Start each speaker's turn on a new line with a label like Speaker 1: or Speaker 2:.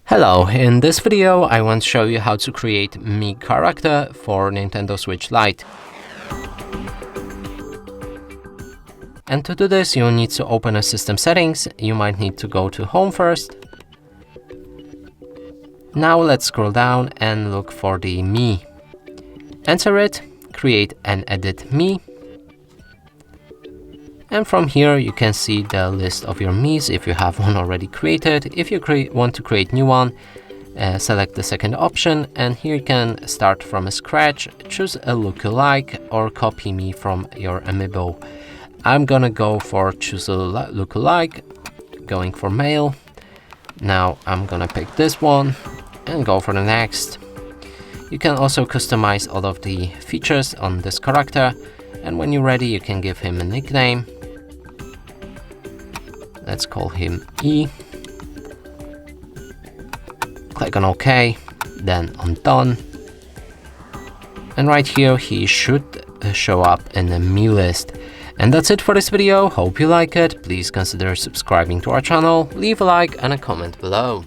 Speaker 1: Hello, in this video I want to show you how to create me character for Nintendo Switch Lite. And to do this you'll need to open a system settings. You might need to go to home first. Now let's scroll down and look for the me. Enter it, create and edit me. And from here you can see the list of your Miis if you have one already created. If you want to create new one, select the second option, and here you can start from scratch, choose a lookalike or copy me from your amiibo. I'm gonna go for choose a lookalike, going for male. Now I'm gonna pick this one and go for the next. You can also customize all of the features on this character, and when you're ready you can give him a nickname. Let's call him E. Click on OK, then on Done. And right here he should show up in the me list. And that's it for this video. Hope you like it. Please consider subscribing to our channel, leave a like and a comment below.